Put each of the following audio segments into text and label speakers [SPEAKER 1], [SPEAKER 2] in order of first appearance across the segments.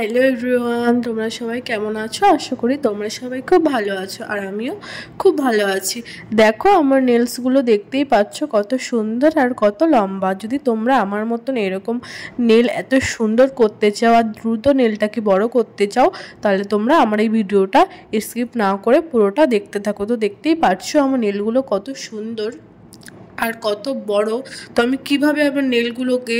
[SPEAKER 1] Hello everyone, তোমরা সবাই কেমন আছো? আশা করি তোমরা সবাই খুব ভালো আছো আর আমিও খুব ভালো আছি। দেখো আমার নেলসগুলো দেখতেই পাচ্ছ কত সুন্দর আর কত লম্বা। যদি তোমরা আমার মতন এরকম নেল এত সুন্দর করতে চাও আর দ্রুত নেলটাকে বড় করতে চাও, তাহলে তোমরা আমার এই ভিডিওটা স্কিপ না করে পুরোটা দেখতে থাকো। তো দেখতেই পাচ্ছ আমার নেলগুলো কত সুন্দর আর কত বড়। তো আমি কিভাবে আমার নেলগুলোকে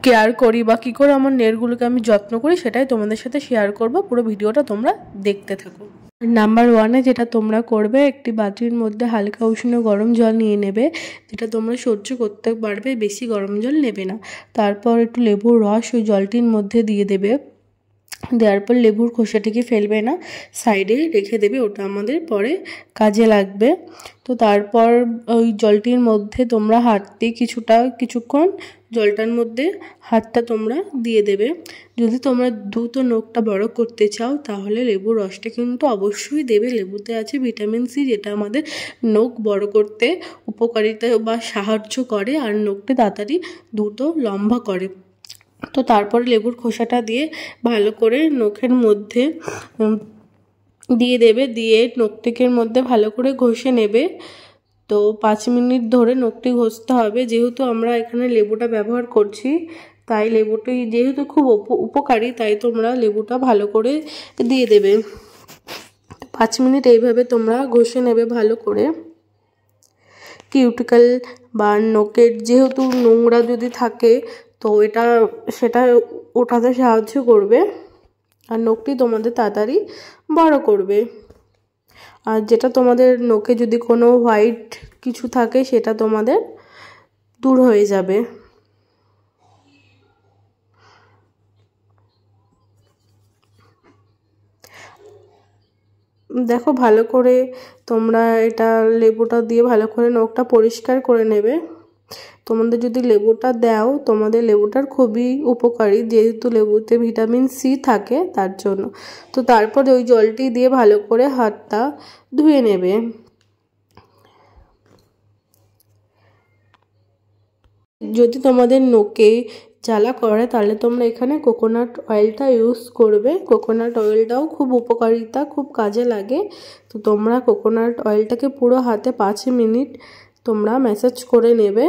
[SPEAKER 1] কেয়ার করি বা কী করে আমার নেলগুলোকে আমি যত্ন করি সেটাই তোমাদের সাথে শেয়ার করব। পুরো ভিডিওটা তোমরা দেখতে থাকো। নাম্বার 1-এ যেটা তোমরা করবে, একটি বাটির মধ্যে হালকা উষ্ণ গরম জল নিয়ে নেবে, যেটা তোমরা সহ্য করতে পারবে, বেশি গরম জল নেবে না। তারপর একটু লেবুর রস ওই জলটির মধ্যে দিয়ে দেবে। দেওয়ার পর লেবুর খোসাটিকে ফেলবে না, সাইডে রেখে দেবে, ওটা আমাদের পরে কাজে লাগবে। তো তারপর ওই জলটির মধ্যে তোমরা হাত দিয়ে কিছুক্ষণ জলটার মধ্যে হাতটা তোমরা দিয়ে দেবে। যদি তোমরা দ্রুত নখটা বড় করতে চাও তাহলে লেবুর রসটা কিন্তু অবশ্যই দেবে। লেবুতে আছে ভিটামিন সি, যেটা আমাদের নখ বড় করতে উপকারিতা বা সাহায্য করে আর নখটা তাড়াতাড়ি দ্রুত লম্বা করে। তো তারপরে লেবুর খোসাটা দিয়ে ভালো করে নখের মধ্যে দিয়ে দেবে, দিয়ে নখটিকের মধ্যে ভালো করে ঘষে নেবে। তো 5 মিনিট ধরে নখটি ঘষতে হবে। যেহেতু আমরা এখানে লেবুটা ব্যবহার করছি, তাই লেবুটি যেহেতু খুব উপকারী, তাই তোমরা লেবুটা ভালো করে দিয়ে দেবে। 5 মিনিট এইভাবে তোমরা ঘষে নেবে ভালো করে। কিউটিকল বা নখের যেহেতু নোংরা যদি থাকে তো সেটা ওঠাতে সাহায্য করবে আর নখটি তোমাদের তাড়াতাড়ি বড় করবে। আর যেটা তোমাদের নখে যদি কোনো হোয়াইট কিছু থাকে সেটা তোমাদের দূর হয়ে যাবে। দেখো ভালো করে তোমরা এটা লেবুটা দিয়ে ভালো করে নখটা পরিষ্কার করে নেবে। তোমাদের যদি লেবুটা দাও, তোমাদের লেবুটার খুবই উপকারী, যেহেতু লেবুতে ভিটামিন সি থাকে তার জন্য। তো তারপর ওই জলটি দিয়ে ভালো করে হাতটা ধুয়ে নেবে। যদি তোমাদের নখে জ্বালা করে তাহলে তোমরা এখানে কোকোনাট অয়েলটা ইউজ করবে। কোকোনাট অয়েলটাও খুব উপকারিতা, খুব কাজে লাগে। তো তোমরা কোকোনাট অয়েলটাকে পুরো হাতে 5 মিনিট তোমরা ম্যাসাজ করে নেবে।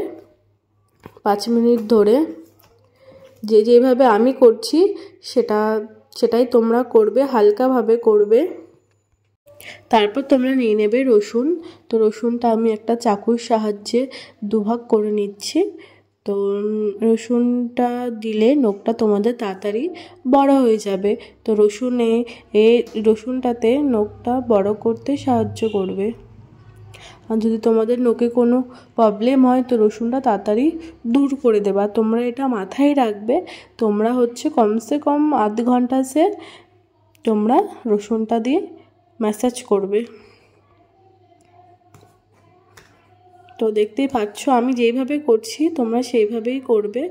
[SPEAKER 1] 5 মিনিট ধরে যেভাবে আমি করছি সেটাই তোমরা করবে, হালকাভাবে করবে। তারপর তোমরা নিয়ে নেবে রসুন। তো রসুনটা আমি একটা চাকুর সাহায্যে দুভাগ করে নিচ্ছি। তো রসুনটা দিলে নখটা তোমাদের তাড়াতাড়ি বড় হয়ে যাবে। তো রসুনটাতে নখটা বড় করতে সাহায্য করবে। আর যদি তোমাদের নখে কোনো প্রবলেম হয় তো রসুনটা তাড়াতাড়ি দূর করে দেবা। তোমরা এটা মাথায় রাখবে। তোমরা কমসে কম আধ ঘন্টা তোমরা রসুনটা দিয়ে ম্যাসাজ করবে। তো দেখতেই পাচ্ছ আমি যেইভাবে করছি তোমরা সেইভাবেই করবে।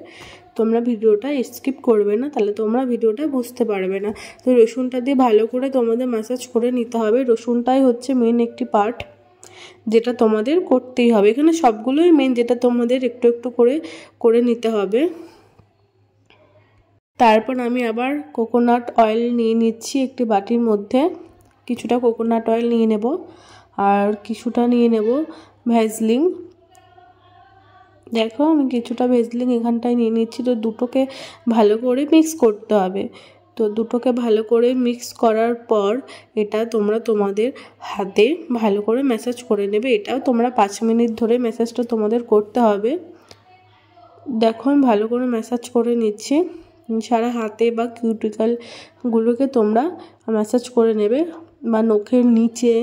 [SPEAKER 1] তোমরা ভিডিওটা স্কিপ করবে না, তাহলে তোমরা ভিডিওটা বুঝতে পারবে না। তো রসুনটা দিয়ে ভালো করে তোমাদের ম্যাসাজ করে নিতে হবে। রসুনটাই হচ্ছে মেন একটি পার্ট, যেটা তোমাদের করতেই হবে। এখানে সবগুলোই মেন, যেটা তোমাদের একটু একটু করে নিতে হবে। তারপর আমি আবার কোকোনাট অয়েল নিয়ে নিচ্ছি একটি বাটির মধ্যে। কিছুটা কোকোনাট অয়েল নিয়ে নেব আর কিছুটা নিয়ে নেব ভ্যাসলিন। দেখো আমি কিছুটা ভ্যাসলিন এখানটায় নিয়ে নিচ্ছি। তো দুটোকে ভালো করে মিক্স করতে হবে। তো দুটোকে ভালো করে মিক্স করার পর এটা তোমরা তোমাদের হাতে ভালো করে ম্যাসাজ করে নেবে। এটাও তোমরা 5 মিনিট ধরে ম্যাসাজটা তোমাদের করতে হবে। দেখো আমি ভালো করে ম্যাসাজ করে নিচ্ছি। সারা হাতে বা কিউটিকলগুলোকে তোমরা ম্যাসাজ করে নেবে, বা নখের নিচে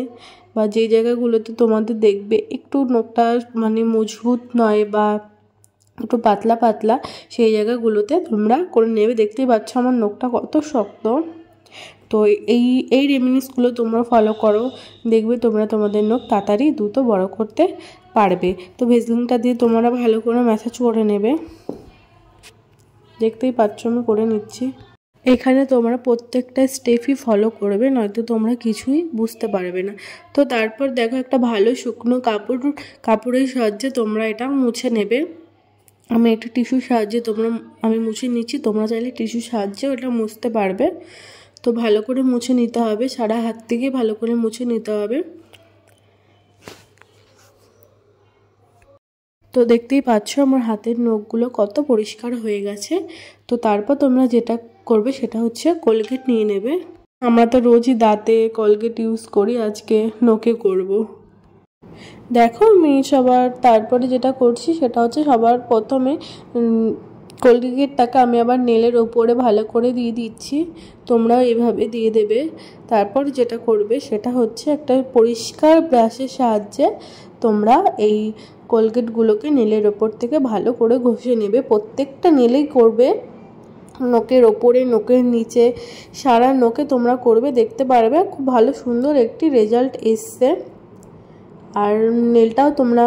[SPEAKER 1] বা যে জায়গাগুলোতে তোমাদের দেখবে একটু নখটা মজবুত নয় বা একটু পাতলা পাতলা, সেই জায়গাগুলোতে তোমরা করে নেবে। দেখতেই পাচ্ছ আমার নখটা কত শক্ত। তো এই রেমেডিসগুলো তোমরা ফলো করো, দেখবে তোমরা তোমাদের নখ তাড়াতাড়ি দ্রুত বড় করতে পারবে। তো ভেসলিনটা দিয়ে তোমরা ভালো করে ম্যাসাজ করে নেবে। দেখতেই পাচ্ছ আমি করে নিচ্ছি। এখানে তোমরা প্রত্যেকটা স্টেপই ফলো করবে, নয়তো তোমরা কিছুই বুঝতে পারবে না। তো তারপর দেখো একটা ভালো শুকনো কাপড়ের সাহায্যে তোমরা এটা মুছে নেবে। আমি একটা টিস্যুর সাহায্যে আমি মুছে নিচ্ছি, তোমরা চাইলে টিস্যুর সাহায্যেও এটা মুছতে পারবে। তো ভালো করে মুছে নিতে হবে, সারা হাত থেকে ভালো করে মুছে নিতে হবে। তো দেখতেই পাচ্ছ আমার হাতের নখগুলো কত পরিষ্কার হয়ে গেছে। তো তারপর তোমরা যেটা করবে সেটা হচ্ছে কোলগেট নিয়ে নেবে। আমরা তো রোজই দাঁতে কোলগেট ইউজ করি, আজকে নখে করব। দেখো আমি তারপরে যেটা করছি সেটা হচ্ছে সবার প্রথমে কোলগেটটাকে আমি আবার নেলের ওপরে ভালো করে দিয়ে দিচ্ছি, তোমরাও এভাবে দিয়ে দেবে। তারপর যেটা করবে সেটা হচ্ছে একটা পরিষ্কার ব্রাশের সাহায্যে তোমরা এই কোলগেটগুলোকে নেলের ওপর থেকে ভালো করে ঘষে নেবে। প্রত্যেকটা নেলেই করবে, নখের ওপরে, নখের নিচে, সারা নখে তোমরা করবে, দেখতে পারবে খুব ভালো সুন্দর একটি রেজাল্ট এসছে। আর নেলটাও তোমরা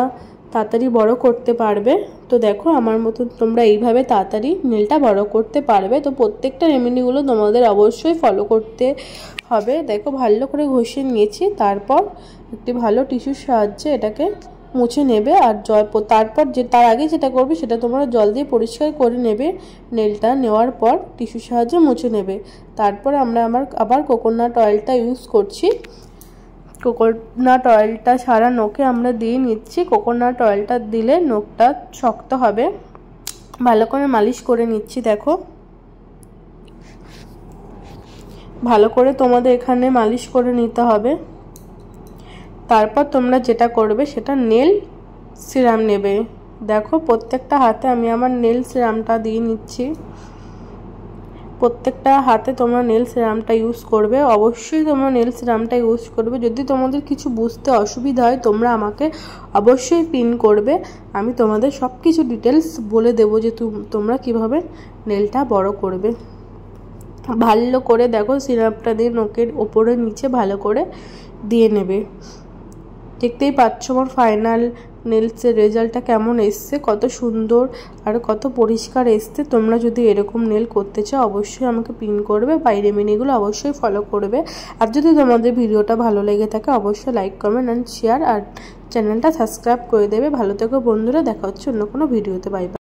[SPEAKER 1] তাড়াতাড়ি বড় করতে পারবে। তো দেখো আমার মতো তোমরা এইভাবে তাড়াতাড়ি নেলটা বড় করতে পারবে। তো প্রত্যেকটা রেমেডিগুলো তোমাদের অবশ্যই ফলো করতে হবে। দেখো ভালো করে ঘষে নিয়েছি, তারপর একটি ভালো টিস্যুর সাহায্যে এটাকে মুছে নেবে। আর তারপর তার আগে যেটা করবে সেটা তোমরা জল দিয়ে পরিষ্কার করে নেবে। নেলটা নেওয়ার পর টিস্যুর সাহায্যে মুছে নেবে। তারপর আমরা আবার কোকোনাট অয়েলটা ইউজ করছি। কোকোনাট অয়েলটা সারা নখে আমরা দিয়ে নিচ্ছি। কোকোনাট অয়েলটা দিলে নখটা শক্ত হবে। ভালো করে মালিশ করে নিচ্ছি। দেখো ভালো করে তোমাদের এখানে মালিশ করে নিতে হবে। তারপর তোমরা যেটা করবে সেটা নেল সিরাম নেবে। দেখো প্রত্যেকটা হাতে আমি আমার নেল সিরামটা দিয়ে নিচ্ছি। প্রত্যেকটা হাতে তোমরা নেল সিরামটা ইউজ করবে, অবশ্যই তোমরা নেল সিরামটা ইউজ করবে। যদি তোমাদের কিছু বুঝতে অসুবিধা হয় তোমরা আমাকে অবশ্যই পিন করবে, আমি তোমাদের সব কিছু ডিটেলস বলে দেবো যে তোমরা কিভাবে নেলটা বড় করবে। ভালো করে দেখো সিরামটা দিয়ে নখের ওপরে নিচে ভালো করে দিয়ে নেবে। দেখতেই পাচ্ছ আমার ফাইনাল নেলসের রেজাল্টটা কেমন এসছে, কত সুন্দর আর কত পরিষ্কার এসছে। তোমরা যদি এরকম নেল করতে চাও অবশ্যই আমাকে পিন করবে, এই রেমেডিগুলো অবশ্যই ফলো করবে। আর যদি তোমাদের ভিডিওটা ভালো লেগে থাকে অবশ্যই লাইক, কমেন্ট অ্যান্ড শেয়ার, আর চ্যানেলটা সাবস্ক্রাইব করে দেবে। ভালো থেকো বন্ধুরা, দেখা হচ্ছে অন্য কোনো ভিডিওতে। Bye bye.